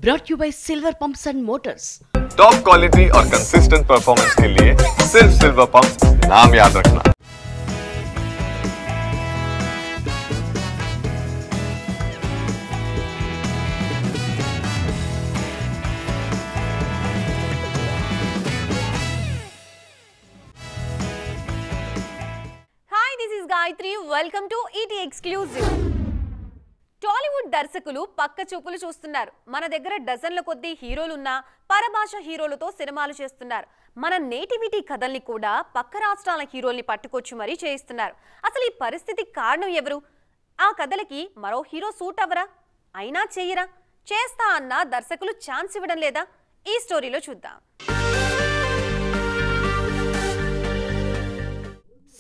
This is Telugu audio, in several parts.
brought you by Silver Pumps and Motors. Top quality और कंसिस्टेंट परफॉर्मेंस के लिए सिर्फ सिल्वर पंप्स नाम याद रखना। Hi, this is Gayatri. Welcome to ET Exclusive. Tollywood దర్శకులు పక్క చూపులు చూస్తున్నారు. మన దగ్గర డజన్ల కొద్దీ హీరోలున్నా పరభాష హీరోలతో సినిమాలు చేస్తున్నారు. మన నేటివిటీ కథల్ని కూడా పక్క రాష్ట్రాల హీరోల్ని పట్టుకొచ్చి మరీ చేయిస్తున్నారు. అసలు ఈ పరిస్థితికి కారణం ఎవరు? ఆ కథలకి మరో హీరో సూట్ అవ్వరా? అయినా చెయ్యరా? చేస్తా అన్నా దర్శకులు ఛాన్స్ ఇవ్వడం లేదా? ఈ స్టోరీలో చూద్దాం.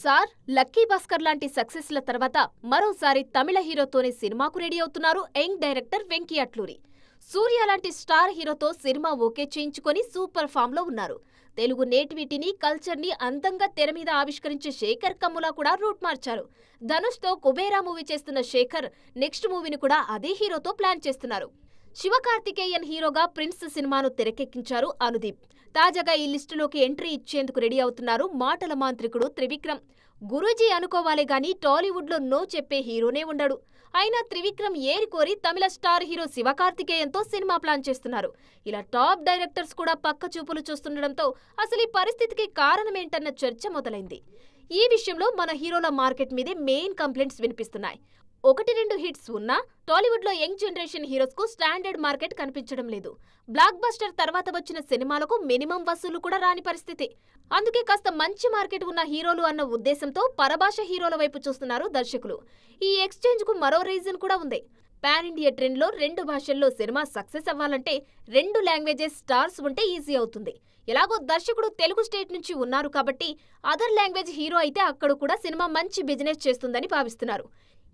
సార్ లక్కీ భాస్కర్ లాంటి సక్సెస్ల తర్వాత మరోసారి తమిళ హీరోతోనే సినిమాకు రెడీ అవుతున్నారు యంగ్ డైరెక్టర్ వెంకీ అట్లూరి. సూర్య లాంటి స్టార్ హీరోతో సినిమా ఓకే చేయించుకొని సూపర్ ఫామ్ లో ఉన్నారు. తెలుగు నేటివిటీని కల్చర్ని అందంగా తెర మీద ఆవిష్కరించే శేఖర్ కమ్ములా కూడా రూట్ మార్చారు. ధనుష్తో కుబేరా మూవీ చేస్తున్న శేఖర్ నెక్స్ట్ మూవీని కూడా అదే హీరోతో ప్లాన్ చేస్తున్నారు. శివకార్తికేయన్ హీరోగా ప్రిన్స్ సినిమాను తెరకెక్కించారు అనుదీప్. తాజాగా ఈ లిస్టులోకి ఎంట్రీ ఇచ్చేందుకు రెడీ అవుతున్నారు మాటల మాంత్రికుడు త్రివిక్రమ్. గురూజీ అనుకోవాలే గాని టాలీవుడ్ లో నో చెప్పే హీరోనే ఉండడు. అయినా త్రివిక్రమ్ ఏరికోరి తమిళ స్టార్ హీరో శివకార్తికేయన్తో సినిమా ప్లాన్ చేస్తున్నారు. ఇలా టాప్ డైరెక్టర్స్ కూడా పక్క చూపులు చూస్తుండటంతో అసలు ఈ పరిస్థితికి కారణమేంటన్న చర్చ మొదలైంది. ఈ విషయంలో మన హీరోల మార్కెట్ మీదే మెయిన్ కంప్లైంట్స్ వినిపిస్తున్నాయి. 1-2 హిట్స్ ఉన్నా టాలీవుడ్ లో యంగ్ జనరేషన్ హీరోస్ కు స్టాండర్డ్ మార్కెట్ కనిపించడం లేదు. బ్లాక్ బస్టర్ తర్వాత వచ్చిన సినిమాలకు మినిమం వసూలు కూడా రాని పరిస్థితి. అందుకే కాస్త మంచి మార్కెట్ ఉన్న హీరోలు అన్న ఉద్దేశంతో పరభాష హీరోల వైపు చూస్తున్నారు దర్శకులు. ఈ ఎక్స్చేంజ్ కు మరో రీజన్ కూడా ఉంది. పాన్ ఇండియా ట్రెండ్ లో 2 భాషల్లో సినిమా సక్సెస్ అవ్వాలంటే 2 లాంగ్వేజెస్ స్టార్స్ ఉంటే ఈజీ అవుతుంది. ఎలాగో దర్శకుడు తెలుగు స్టేట్ నుంచి ఉన్నారు కాబట్టి అదర్ లాంగ్వేజ్ హీరో అయితే అక్కడ కూడా సినిమా మంచి బిజినెస్ చేస్తుందని భావిస్తున్నారు.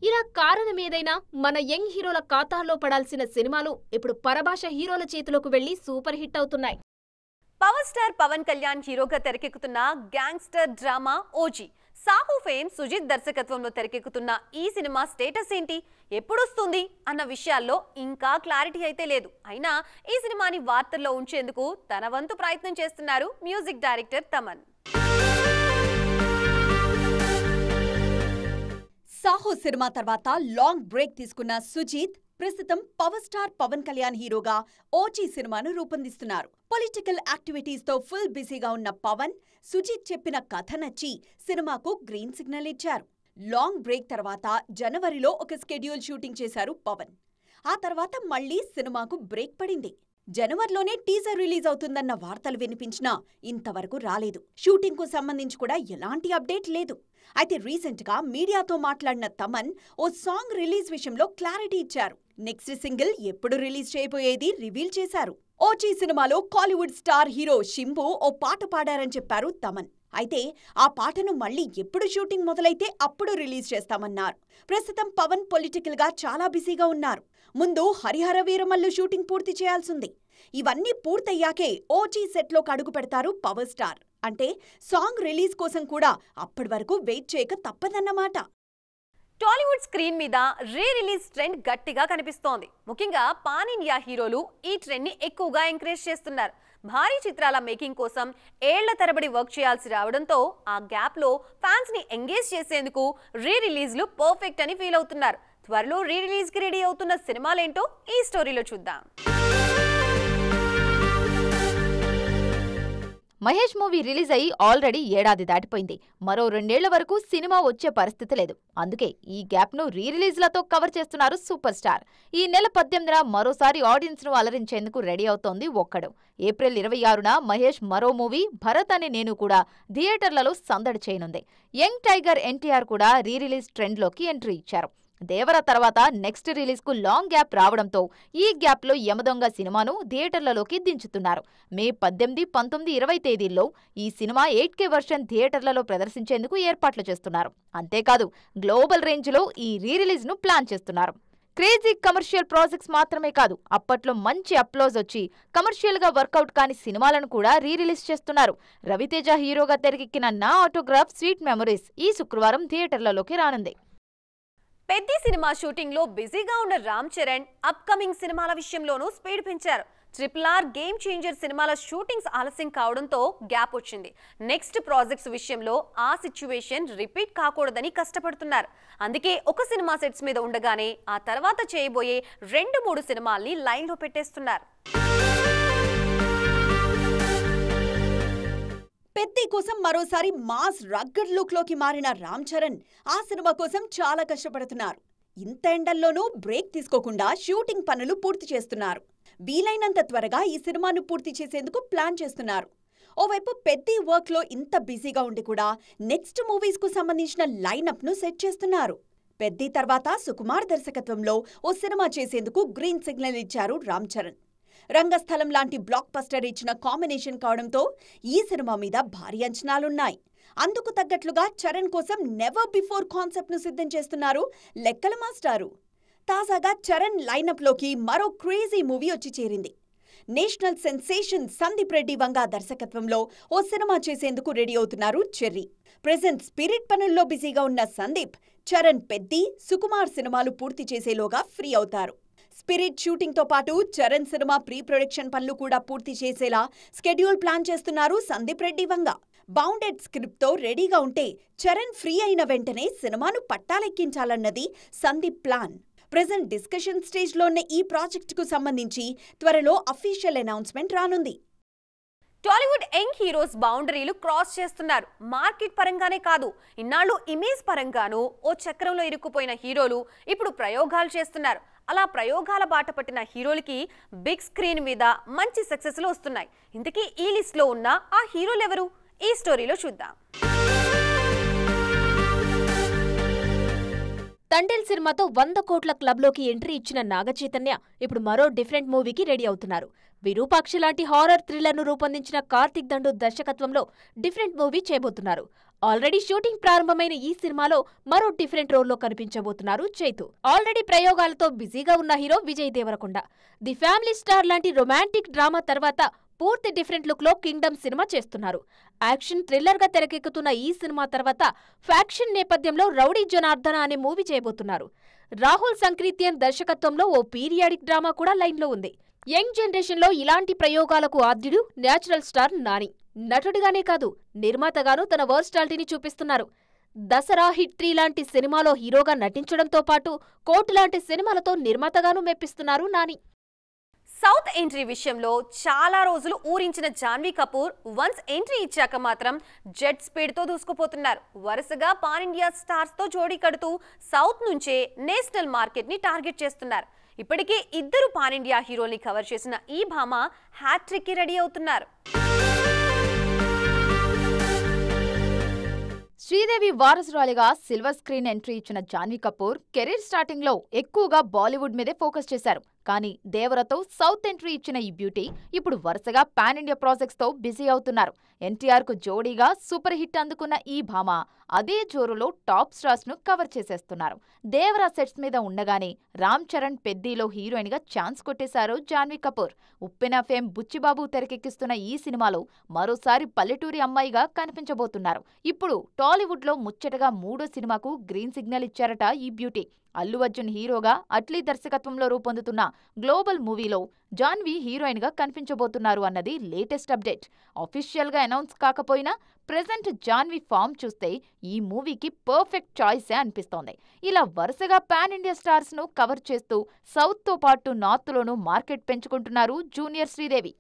ఇలా కారణమేదైనా మన యంగ్ హీరోల ఖాతాలో పడాల్సిన సినిమాలు ఇప్పుడు పరభాష హీరోల చేతిలోకి వెళ్లి సూపర్ హిట్ అవుతున్నాయి. పవర్ స్టార్ పవన్ కళ్యాణ్ హీరోగా తెరకెక్కుతున్న gangster drama OG. Saaho fame Sujeeth దర్శకత్వంలో తెరకెక్కుతున్న ఈ సినిమా స్టేటస్ ఏంటి, ఎప్పుడొస్తుంది అన్న విషయాల్లో ఇంకా క్లారిటీ అయితే లేదు. అయినా ఈ సినిమాని వార్తల్లో ఉంచేందుకు తన వంతు ప్రయత్నం చేస్తున్నారు music director Thaman. Saaho cinema తర్వాత లాంగ్ బ్రేక్ తీసుకున్న సుజిత్ ప్రస్తుతం పవర్ స్టార్ పవన్ కళ్యాణ్ హీరోగా ఓజీ సినిమాను రూపొందిస్తున్నారు. పొలిటికల్ యాక్టివిటీస్ తో ఫుల్ బిజీగా ఉన్న పవన్, సుజిత్ చెప్పిన కథ నచ్చి సినిమాకు గ్రీన్ సిగ్నల్ ఇచ్చారు. లాంగ్ బ్రేక్ తర్వాత జనవరిలో ఒక స్కెడ్యూల్ షూటింగ్ చేశారు పవన్. ఆ తర్వాత మళ్లీ సినిమాకు బ్రేక్ పడింది. జనవరిలోనే టీజర్ రిలీజ్ అవుతుందన్న వార్తలు వినిపించినా ఇంతవరకు రాలేదు. షూటింగ్ కు సంబంధించి కూడా ఎలాంటి అప్డేట్ లేదు. అయితే రీసెంట్ గా మీడియాతో మాట్లాడిన తమన్ ఓ సాంగ్ రిలీజ్ విషయంలో క్లారిటీ ఇచ్చారు. నెక్స్ట్ సింగిల్ ఎప్పుడు రిలీజ్ చేయబోయేది రివీల్ చేశారు. ఓజీ సినిమాలో కాలీవుడ్ స్టార్ హీరో షింబు ఓ పాట పాడారని చెప్పారు తమన్. అయితే ఆ పాటను మళ్లీ ఎప్పుడు షూటింగ్ మొదలైతే అప్పుడు రిలీజ్ చేస్తామన్నారు. ప్రస్తుతం పవన్ పొలిటికల్ గా చాలా బిజీగా ఉన్నారు. ముందు హరిహర వీరమల్లు షూటింగ్ పూర్తి చేయాల్సింది. ఇవన్నీ పూర్తయ్యాకే ఓజీ సెట్లోకి అడుగు పెడతారు పవర్ స్టార్. అంటే సాంగ్ రిలీజ్ కోసం కూడా అప్పటి వరకు వెయిట్ చేయక తప్పదన్నమాట. టాలీవుడ్ స్క్రీన్ మీద రీ రిలీజ్ ట్రెండ్ గట్టిగా కనిపిస్తోంది. ముఖ్యంగా పాన్ ఇండియా హీరోలు ఈ ట్రెండ్ ని ఎక్కువగా ఎంకరేజ్ చేస్తున్నారు. భారీ చిత్రాల మేకింగ్ కోసం ఏళ్ల తరబడి వర్క్ చేయాల్సి రావడంతో ఆ గ్యాప్ లో ఫ్యాన్స్ ని ఎంగేజ్ చేసేందుకు రీ రిలీజ్లు పర్ఫెక్ట్ అని ఫీల్ అవుతున్నారు. త్వరలో రీ రిలీజ్ కి రెడీ అవుతున్న సినిమాలేంటో ఈ స్టోరీలో చూద్దాం. మహేష్ మూవీ రిలీజ్ అయ్యి ఆల్రెడీ ఏడాది దాటిపోయింది. మరో 2 ఏళ్ల వరకు సినిమా వచ్చే పరిస్థితి లేదు. అందుకే ఈ గ్యాప్ ను రీ రిలీజ్లతో కవర్ చేస్తున్నారు సూపర్ స్టార్. ఈ నెల 18న మరోసారి ఆడియన్స్ ను అలరించేందుకు రెడీ అవుతోంది ఒక్కడు. ఏప్రిల్ 26న మహేష్ మరో మూవీ భరత్ అనే నేను కూడా థియేటర్లలో సందడి చేయనుంది. యంగ్ టైగర్ ఎన్టీఆర్ కూడా రీ రిలీజ్ ట్రెండ్ లోకి ఎంట్రీ ఇచ్చారు. దేవర తర్వాత నెక్స్ట్ రిలీజ్ కు లాంగ్ గ్యాప్ రావడంతో ఈ గ్యాప్ లో యమదొంగ సినిమాను థియేటర్లలోకి దించుతున్నారు. మే 18, 19, 20 తేదీల్లో ఈ సినిమా 8K వర్షన్ థియేటర్లలో ప్రదర్శించేందుకు ఏర్పాట్లు చేస్తున్నారు. అంతేకాదు గ్లోబల్ రేంజ్ లో ఈ రీ రిలీజ్ ను ప్లాన్ చేస్తున్నారు. క్రేజీ కమర్షియల్ ప్రాజెక్ట్స్ మాత్రమే కాదు, అప్పట్లో మంచి అప్లోజ్ వచ్చి కమర్షియల్ గా వర్కౌట్ కాని సినిమాలను కూడా రీ రిలీజ్ చేస్తున్నారు. రవితేజ హీరోగా తెరకెక్కిన నా ఆటోగ్రాఫ్ స్వీట్ మెమరీస్ ఈ శుక్రవారం థియేటర్లలోకి రానుంది. పెద్ది సినిమా షూటింగ్ లో బిజీగా ఉన్న రామ్ చరణ్ అప్కమింగ్ సినిమాల విషయంలోనూ స్పీడ్ పెంచారు. RRR గేమ్ చేంజర్ సినిమాల షూటింగ్స్ ఆలస్యం కావడంతో గ్యాప్ వచ్చింది. నెక్స్ట్ ప్రాజెక్ట్స్ విషయంలో ఆ సిచ్యువేషన్ రిపీట్ కాకూడదని కష్టపడుతున్నారు. అందుకే ఒక సినిమా సెట్స్ మీద ఉండగానే ఆ తర్వాత చేయబోయే 2-3 సినిమాల్ని లైన్లో పెట్టేస్తున్నారు. పెద్ది కోసం మరోసారి మాస్ రగ్గడ్ లుక్ లోకి మారిన రామ్ చరణ్ ఆ సినిమా కోసం చాలా కష్టపడుతున్నారు. ఇంత ఎండల్లోనూ బ్రేక్ తీసుకోకుండా షూటింగ్ పనులు పూర్తి చేస్తున్నారు. వీలైనంత త్వరగా ఈ సినిమాను పూర్తి చేసేందుకు ప్లాన్ చేస్తున్నారు. ఓవైపు పెద్ది వర్క్ లో ఇంత బిజీగా ఉండి కూడా నెక్స్ట్ మూవీస్ కు సంబంధించిన లైనప్ ను సెట్ చేస్తున్నారు. పెద్ది తర్వాత సుకుమార్ దర్శకత్వంలో ఓ సినిమా చేసేందుకు గ్రీన్ సిగ్నల్ ఇచ్చారు రామ్ చరణ్. రంగస్థలం లాంటి బ్లాక్ బస్టర్ ఇచ్చిన కాంబినేషన్ కావడంతో ఈ సినిమా మీద భారీ అంచనాలున్నాయి. అందుకు తగ్గట్లుగా చరణ్ కోసం నెవర్ బిఫోర్ కాన్సెప్ట్ ను సిద్ధం చేస్తున్నారు లెక్కల మాస్టారు. తాజాగా చరణ్ లైనప్ లోకి మరో క్రేజీ మూవీ వచ్చి చేరింది. నేషనల్ సెన్సేషన్ సందీప్ రెడ్డి వంగా దర్శకత్వంలో ఓ సినిమా చేసేందుకు రెడీ అవుతున్నారు చెర్రీ. ప్రెజెంట్ స్పిరిట్ పనుల్లో బిజీగా ఉన్న సందీప్, చరణ్ పెద్ది, సుకుమార్ సినిమాలు పూర్తి చేసేలోగా ఫ్రీ అవుతారు. స్పిరిట్ షూటింగ్ తో పాటు చరణ్ సినిమా ప్రీ ప్రొడక్షన్ పనులు కూడా పూర్తి చేసేలా స్కెడ్యూల్ ప్లాన్ చేస్తున్నారు సందీప్ రెడ్డి వంగ. బౌండెడ్ స్క్రిప్ట్ తో రెడీగా ఉంటే చరణ్ ఫ్రీ అయిన వెంటనే సినిమాను పట్టాలెక్కించాలన్నది Sandeep plan. Present discussion stage లో ఉన్న ఈ ప్రాజెక్ట్ కు సంబంధించి త్వరలో అఫీషియల్ అనౌన్స్మెంట్ రానుంది. టాలీవుడ్ యంగ్ హీరోస్ బౌండరీలు క్రాస్ చేస్తున్నారు. మార్కెట్ పరంగానే కాదు, ఇన్నాళ్ళు ఇమేజ్ పరంగానూ ఓ చక్రంలో ఇరుక్కుపోయిన హీరోలు ఇప్పుడు ప్రయోగాలు చేస్తున్నారు. అలా ప్రయోగాల బాట పట్టిన హీరోలకి బిగ్ స్క్రీన్ మీద మంచి సక్సెస్లు వస్తున్నాయి. ఇంతకీ ఈ లిస్ట్ లో ఉన్న ఆ హీరోలు ఎవరు? ఈ స్టోరీలో చూద్దాం. తండేల్ సినిమాతో 100 కోట్ల క్లబ్లోకి ఎంట్రీ ఇచ్చిన నాగచైతన్య ఇప్పుడు మరో డిఫరెంట్ మూవీకి రెడీ అవుతున్నారు. విరూపాక్షి లాంటి హారర్ థ్రిల్లర్ను రూపొందించిన కార్తిక్ దండు దర్శకత్వంలో డిఫరెంట్ మూవీ చేయబోతున్నారు. ఆల్రెడీ షూటింగ్ ప్రారంభమైన ఈ సినిమాలో మరో డిఫరెంట్ రోల్లో కనిపించబోతున్నారు చైతు. ఆల్రెడీ ప్రయోగాలతో బిజీగా ఉన్న hero Vijay Deverakonda. The Family Star లాంటి రొమాంటిక్ డ్రామా తర్వాత పూర్తి డిఫరెంట్ లుక్ లో కింగ్డమ్ సినిమా చేస్తున్నారు. యాక్షన్ థ్రిల్లర్ గా తెరకెక్కుతున్న ఈ సినిమా తర్వాత ఫ్యాక్షన్ నేపథ్యంలో రౌడీ జనార్దన అనే మూవీ చేయబోతున్నారు. రాహుల్ సంక్రీత్యన్ దర్శకత్వంలో ఓ పీరియాడిక్ డ్రామా కూడా లైన్లో ఉంది. యంగ్ జనరేషన్ లో ఇలాంటి ప్రయోగాలకు ఆద్యుడు నేచురల్ స్టార్ నాని. నటుడిగానే కాదు, నిర్మాతగానూ తన వర్స్టాలిటీని చూపిస్తున్నారు. దసరా, హిట్ 3 లాంటి సినిమాలో హీరోగా నటించడంతో పాటు కోర్టు లాంటి సినిమాలతో నిర్మాతగానూ మెప్పిస్తున్నారు నాని. సౌత్ ఎంట్రీ విషయంలో చాలా రోజులు ఊరించిన జాన్వీ కపూర్ వన్స్ ఎంట్రీ ఇచ్చాక మాత్రం జెట్ స్పీడ్ తో దూసుకుపోతున్నారు. వరుసగా పాన్ ఇండియా స్టార్స్ తో జోడీ కడుతూ సౌత్ నుంచే నేషనల్ మార్కెట్ ని టార్గెట్ చేస్తున్నారు. ఇప్పటికే 2 పాన్ ఇండియా హీరోల్ని కవర్ చేసిన ఈ భామ హ్యాట్రిక్ కి రెడీ అవుతున్నారు. శ్రీదేవి వారసురాలిగా సిల్వర్ స్క్రీన్ ఎంట్రీ ఇచ్చిన జాన్వీ కపూర్ కెరీర్ స్టార్టింగ్ లో ఎక్కువగా బాలీవుడ్ మీదే ఫోకస్ చేశారు. కానీ దేవరతో సౌత్ ఎంట్రీ ఇచ్చిన ఈ బ్యూటీ ఇప్పుడు వరుసగా పాన్ ఇండియా ప్రాజెక్ట్స్ తో బిజీ అవుతున్నారు. ఎన్టీఆర్ కు జోడీగా సూపర్ హిట్ అందుకున్న ఈ భామ అదే జోరులో టాప్ స్టార్స్ ను కవర్ చేసేస్తున్నారు. దేవరా సెట్స్ మీద ఉండగానే రామ్ చరణ్ పెద్దిలో హీరోయిన్ గా ఛాన్స్ కొట్టేశారు జాన్వీ కపూర్. ఉప్పెన ఫేమ్ బుచ్చిబాబు తెరకెక్కిస్తున్న ఈ సినిమాలో మరోసారి పల్లెటూరి అమ్మాయిగా కనిపించబోతున్నారు. ఇప్పుడు టాలీవుడ్ లో ముచ్చటగా 3వ సినిమాకు గ్రీన్ సిగ్నల్ ఇచ్చారట ఈ బ్యూటీ. అల్లు అర్జున్ హీరోగా అట్లీ దర్శకత్వంలో రూపొందుతున్న గ్లోబల్ మూవీలో జాన్వీ హీరోయిన్ గా కనిపించబోతున్నారు అన్నది లేటెస్ట్ అప్డేట్. అఫీషియల్ గా అనౌన్స్ కాకపోయినా ప్రెజెంట్ జాన్వీ ఫామ్ చూస్తే ఈ మూవీకి పర్ఫెక్ట్ చాయిసే అనిపిస్తోంది. ఇలా వరుసగా పాన్ ఇండియా స్టార్స్ ను కవర్ చేస్తూ సౌత్ తో పాటు నార్త్ లోనూ మార్కెట్ పెంచుకుంటున్నారు జూనియర్ శ్రీదేవి.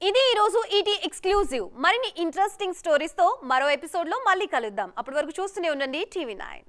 ఇది ఈ రోజు ఈటీ ఎక్స్క్లూజివ్. మరిన్ని ఇంట్రెస్టింగ్ స్టోరీస్ తో మరో ఎపిసోడ్ లో మళ్ళీ కలుద్దాం. అప్పటి వరకు చూస్తూనే ఉండండి TV9.